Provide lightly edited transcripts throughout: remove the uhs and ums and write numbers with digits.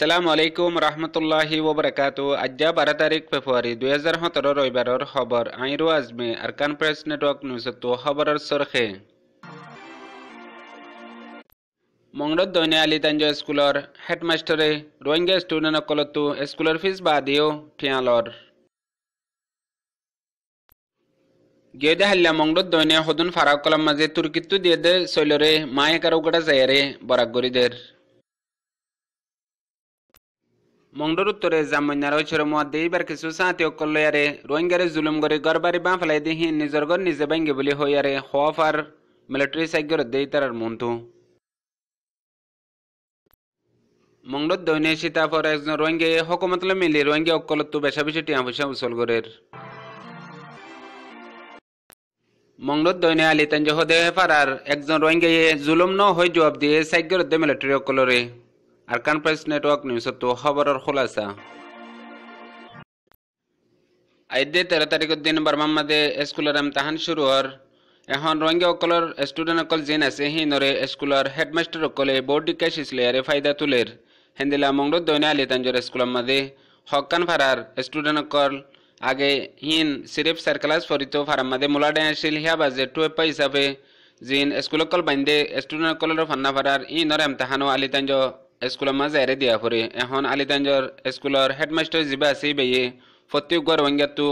আসসালামু আলাইকুম রহমতুল্লাহি ওবরাকাতু। আজ্জা 12 তারিখ ফেব্রুয়ারি 2017 রবিবারের খবর আইরো আজমে আরকান প্রেস নেটওয়ার্ক নিউজতো খবরের সরখে মংরদ দৈনে আলিতাঞ্জ স্কুলের হেডমাস্টারে রোহিঙ্গা স্টুডেন্ট অকলতো স্কুলের ফিস বাদিও ঠিয়ালর গেদে হাল্লা মংরদ দৈনে হদুন ফারাক কলাম মাঝে তুর্কিত্তু দিয়ে দে সৈলরে মায়ে কারৌগড়া যায়ারে বরাকগরিদের মংডর উত্তরে জামন্যার ঐশ্বর মধ্যে এইবার কিছু সাঁতি অকল্লয়ারে রোহিঙ্গারে জুলুম করে গড়বাড়ি বাঁ ফেলাই দিয়ে নিজের ঘর নিজে ভাঙ্গে বলি হইয়ারে হওয়াফ আর মিলিটারি সাইগর দেই তার মন্তু মংডর দৈনে সীতাফর একজন রোহিঙ্গা হকুমতলে মিলি রোহিঙ্গা অকলত্তু বেশা বেশি টিয়া পয়সা উসল গরের মংডর দৈনে আলিতাঞ্জ হদে ফারার একজন রোহিঙ্গা জুলুম ন হয়ে জবাব দিয়ে সাইগর দে মিলিটারি অকলরে আরকান প্রেস নেটওয়ার্ক নিউজতো খবরের খোলাসা আইদে 13 তারিখের দিন বার্মার মাঝে স্কুলের ইমতিহান শুরু হর এখন রোহিঙ্গা অকলর স্টুডেন্ট অকল জিন আছে হিনরে স্কুলের হেডমাস্টার অকলে বোর্ড ডিকাশ ইসলেয়ারে ফায়দা তুলের হেন্দিলা মংডর দৈনে আলিতাঞ্জর স্কুলের মাঝে হকান ফারার স্টুডেন্ট অকল আগে হিন সিরিফ সার্কেলাস ফরিত ফারার মাঝে মুলাডে আসিল হিয়া বাজে টুয়েপা হিসাবে জিন স্কুল অকল বাইন্দে স্টুডেন্ট অকলের ফান্না ফারার ইনর ইমতিহানও আলিতাঞ্জ স্কুলের মাঝে এরে দিয়া পড়ে এখন আলিতাঞ্জর স্কুলের হেডমাস্টার জিবা আছে বেয়ে প্রত্যেক রোহিঙ্গাতো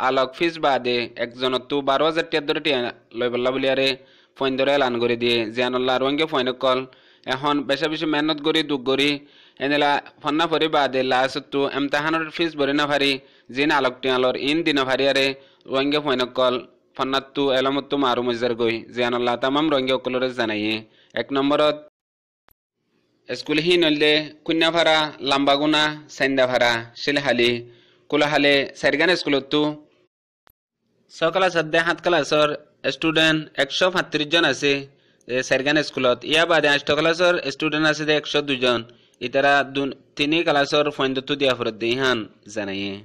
আলোক ফিস বাদে একজনতো 12,000 টাকা ধরে টিয়া লই বল্লা বলিয়ারে ফইন ধরে এলান করে দিয়ে জিয়ানুল্লাহ রোহিঙ্গা ফইন কল এখন বেশা বেশি মেহনত করি দুঃখ করি এনেলা ফন্না পরি বাদে লাস্টতো ইমতিহানের ফিস ভরে না পারি জিন আলোক টিয়ালর ইন দিন পারিয়ারে রোহিঙ্গা ফইন কল ফন্নাতো এলামতো মারু মজার গই জিয়ানুল্লাহ তামাম রোহিঙ্গা কলরে জানাইয়ে এক নম্বরত স্কুল হি নলদে কুন্যাভাড়া লাম্বাগুনা সাইন্দাভাড়া শিলহালি কুলাহালে সাইরগান স্কুলতো সকাল সদ্যা 7 ক্লাসর স্টুডেন্ট 135 জন আছে সাইরগান স্কুলত ইয়া বাদে 8 ক্লাসর স্টুডেন্ট আছে 102 জন ইতারা 3 ক্লাসর ফইন্দতো দিয়া ফরত দিহান জানাইয়ে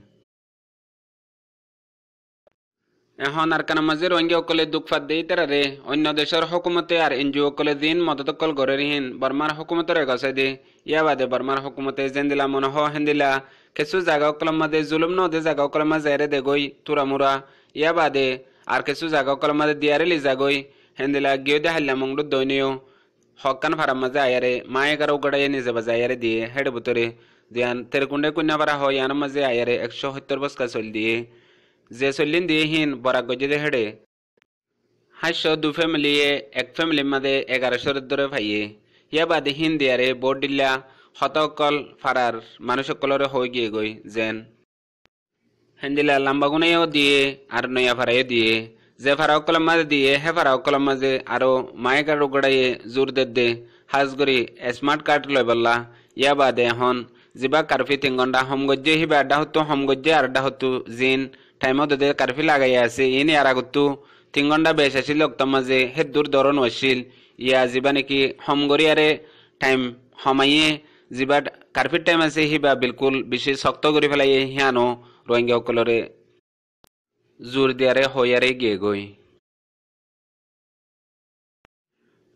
এখন আরকান মাঝে রোহিঙ্গা অকলে দুঃখ ফাদ দেই তারারে অন্য দেশের হুকুমতে আর এনজিও অকলে দিন মদত কল গরেরহীন বর্মার হুকুমতের এগসে দে ইয়া বাদে বর্মার হুকুমতে জেন্দিলা মনে হেন্দিলা কিছু জায়গা অকলের মাঝে জুলুম নদে জায়গা অকলের মাঝে এরে দে গই তুরামুরা ইয়া বাদে আর কিছু জায়গা অকলের মাঝে দিয়ারে লিজা গই হেন্দিলা গিয়ে দে হাল্লা মংডুর দৈনিও হকান ফারার মাঝে আয়ারে মায়ে কারো গড়াইয়ে নিজে বাজে আয়ারে দিয়ে হেড বুতরে দিয়ান তেরকুন্ডে কুন্যা ফারা হয় ইয়ার মাঝে আয়ারে 170 বস্কা চল দিয়ে যে চল্লিন দিয়ে হিন বরাক গজে হেডে 502 ফ্যামিলিয়ে এক ফ্যামিলির মাঝে 1100 ধরে ভাইয়ে ইয়া বাদে হিন দিয়ারে বোর্ড দিল্লা হতকল ফারার মানুষ কলরে হয়ে গিয়ে গই যেন হেন্দিলা লাম্বাগুনাইও দিয়ে আর নয়া ফারাইও দিয়ে যে ফারা কলম মাঝে দিয়ে হে ফারা কলম মাঝে আরো মায়ে কারো গড়াইয়ে জোর দে হাজগরি স্মার্ট কার্ড লয় বললা ইয়া বাদে এখন জিবা কারফি 3 ঘন্টা হম গজ্জে হিবা আড্ডা হতো হম গজ্জে আর আড্ডা হতো জিন টাইমত দে কারফি লাগাই আছে ইনি আর আগতো 3 ঘন্টা বেশ আসিল লোকটার মাঝে হে দূর ধরন আসিল ইয়া জিবা নাকি হমগরি আরে টাইম হমাইয়ে জিবা কারফির টাইম আছে হিবা বিলকুল বেশি শক্ত করে ফেলাই হিয়ানো রোহিঙ্গা অকলরে জোর দিয়ারে হইয়ারে গিয়ে গই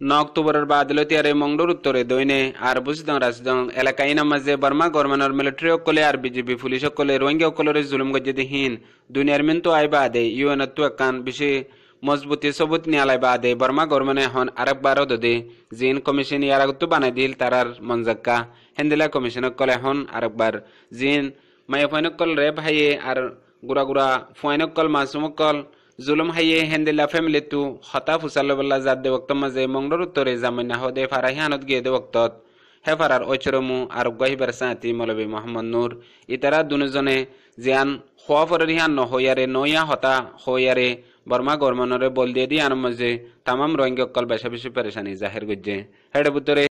9 অক্টোবরের বাদল তিয়ারে মংডুর উত্তরে দৈনে আর বুঝদং রাজদং এলাকায় নামাজে বর্মা গভর্নমেন্ট মিলিটারি অকলে আর বিজেপি পুলিশ অকলে রোহিঙ্গা অকলরে জুলুম গজ্জেদিহীন দুনিয়ার মিন্তু আই বাদে ইউএনতো একান বেশি মজবুতি সবুত নিয়ালাই বাদে বর্মা গভর্নমেন্ট এখন আরেকবারও দদে জিন কমিশন ইয়ার আগতো বানাই দিল তারার মনজাক্কা হেন্দিলা কমিশন অকলে এখন আরেকবার জিন মায়ে ফয়নকল রে ভাইয়ে আর গুড়া গুড়া ফয়নকল মাসুমকল জুলুম হাইয়ে হেন্দিলা ফ্যামিলি তু হতা ফুসাল বল্লা জাত দে ওক্ত মাঝে মংডর উত্তরে জামিনা হদে ফারা হিয়ানত গিয়ে দে ওক্তত হে ফারার ঐচরমু আর গাহিবার সাথী মৌলবী মোহাম্মদ নূর ইতারা দুজনে জিয়ান হওয়া ফরের হিয়ান নহইয়ারে নইয়া হতা হইয়ারে বর্মা গভর্নরে বল দিয়ে দিয়ে আনম মাঝে তামাম রোহিঙ্গা অকল বেশা বেশি পেরেশানি জাহির গজ্জে হেডে বুতরে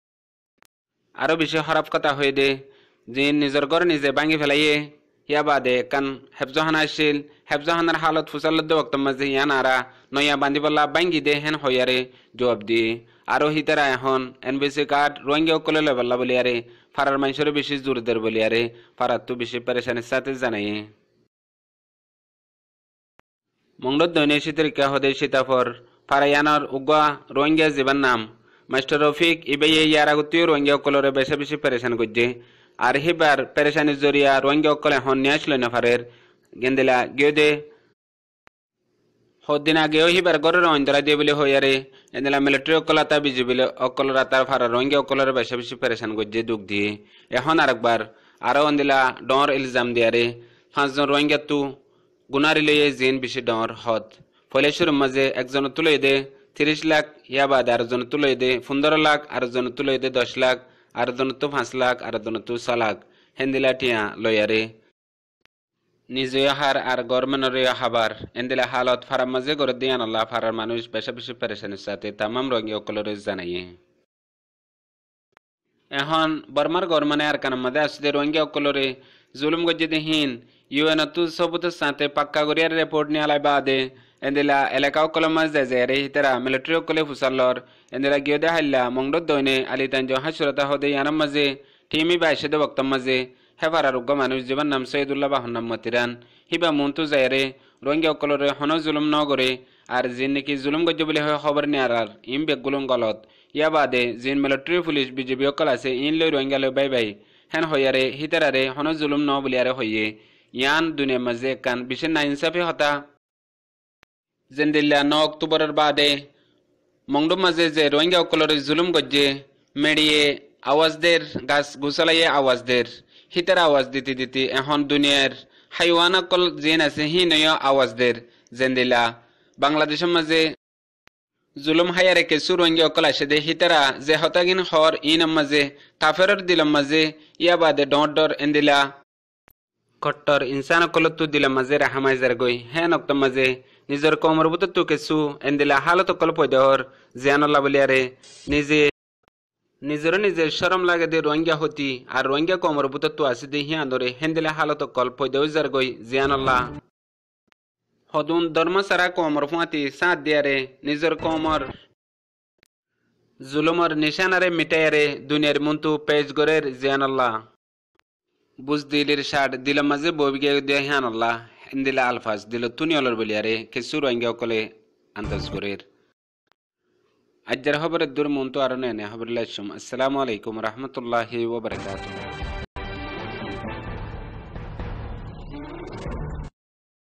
আরো বেশি খারাপ কথা হয়ে দে জিন নিজের ঘর নিজে ভাঙি ফেলাইয়ে ইয়া বাদে কান হেফজহান আসিল হেফজহানার হালত ফুসাল ওক্ত মাঝে ইয়ান আরা নয়া বান্ধি বল্লা বাঙ্গি দে হেন হইয়ারে জবাব দিয়ে আরো হিতারা এখন এনবিসি কার্ড রোহিঙ্গা অকলে বল্লা বলিয়ারে ফারার মানুষের বেশি জোর দের বলিয়ারে ফারার তো বেশি পেরেশানির সাথে জানাই মংডর দৈনিক শীতরিকা হদে সীতাফর ফারায়ানার উগা রোহিঙ্গা জীবন নাম মাস্টার রফিক ইবে ইয়ার আগতীয় রোহিঙ্গা অকলরে বেশি বেশি পেরেশান করছে আর হিবার পেরেশানি জরিয়া রোহিঙ্গা অকলে হন নিয়ে আসলো নাফারের গেন্দিলা গেদে হদিন আগেও হিবার গরের অন্তরা দিয়ে বলে হইয়ারে এদিলা মিলিটারি অকলতা বিজিবি অকলরা তার ফারা রোহিঙ্গা অকলের বেশি বেশি পেরেশান গজ্জে দুঃখ দিয়ে এখন আরেকবার আরো অন্দিলা ডর ইলজাম দিয়ারে 5 জন রোহিঙ্গা তু গুনারি লইয়ে জিন বেশি ডর হদ ফলে শুরুর মাঝে একজন তুলে দে 30 লাখ ইয়া বাদে আরেকজন তুলে দে 15 লাখ আরেকজন তুলে দে 10 লাখ আরেকজন তো 5 লাখ আরেকজন তো 6 লাখ হেন্দিলা টিয়া লইয়ারে নিজে হার আর গরমেনরে হাবার এন্দিলা হালত ফারাম মাঝে করে দিয়ান আল্লাহ ফারার মানুষ বেশা বেশি পেরেশানির সাথে তামাম রোহিঙ্গা অকলরে জানাইয়ে এখন বর্মার গরমানে আর কানার মধ্যে আসলে রোহিঙ্গা অকলরে জুলুম গজ্জে দিহীন ইউএন তু সবুতের সাথে পাক্কা গরিয়ার রিপোর্ট নিয়ে আলাই বাদে এন্দিলা এলাকা অকলের মাঝে যায় রে হিতারা মিলিটারি অকলে ফুসাল্লর এন্দিলা গিয়ে দে হাইলা মংডত দইনে আলি তাঞ্জ হাসুরতা হদে ইয়ানার মাঝে টিমি বাইশে দে বক্তম মাঝে হেফার আরোগ্য মানুষ জীবন নাম সৈয়দুল্লাহ বাহন নাম মতিরান হিবা মন্তু যায় রে রোহিঙ্গা অকলরে হন জুলুম ন করে আর জিন নাকি জুলুম গজ্জে বলে হয় খবর নিয়ে আর ইম বেগুলুম গলত ইয়া বাদে জিন মিলিটারি পুলিশ বিজেপি অকল আছে ইন লই রোহিঙ্গা লই বাই বাই হেন হইয়ারে হিতারারে হন জুলুম ন বলিয়ারে হইয়ে ইয়ান দুনিয়ার মাঝে কান বিশেষ না ইনসাফে হতা জেন্দিল্লা 9 অক্টোবরের বাদে মংডুম মাঝে যে রোহিঙ্গা অকলরে জুলুম গজ্জে মেডিয়ে আওয়াজদের গাছ গুছালাইয়ে আওয়াজদের হিতার আওয়াজ দিতে দিতে এখন দুনিয়ার হাইওয়ান অকল জিন আছে হি নয় আওয়াজদের জেন্দিল্লা বাংলাদেশের মাঝে জুলুম হায়ারে কেসু রোহিঙ্গা অকল আসে দে হিতারা যে হতাগিন হর ইনম মাঝে কাফেরর দিলম মাঝে ইয়া বাদে ডর এন্দিলা কট্টর ইনসান অকল তু দিলম মাঝে রাহামাইজার গই হ্যাঁ নক্তম মাঝে নিজের কমর বুত তু কেসু এন্দিলা হালত অকল পয়দহর জিয়ানুল্লাহ বলিয়ারে নিজের শরম লাগে দে রোহিঙ্গা হতি আর রোহিঙ্গা কমর বুত তু আসে দে হিয়া ধরে হেন্দিলা হালত অকল পয়দহজার গই জিয়ানুল্লাহ হদুন ধর্ম সারা কমর ফুয়াতি সাথ দিয়ারে নিজের কমর জুলুমর নিশানারে মিটায়ারে দুনিয়ার মন্তু পেজ গরের জিয়ানুল্লাহ বুঝ দিলির শার্ট দিলাম মাঝে ববিগে দিয়ে হিয়ানুল্লাহ হিন্দিলা আলফাজ দিল তুনিয়লর বলিয়ারে কেসু রোহিঙ্গা কলে আন্দাজ গরের আজ্জার খবরের দূর মন্তু আরো নেনে খবর লাইসুম আসসালামু আলাইকুম রহমতুল্লাহি ওয়া বারাকাতুহু।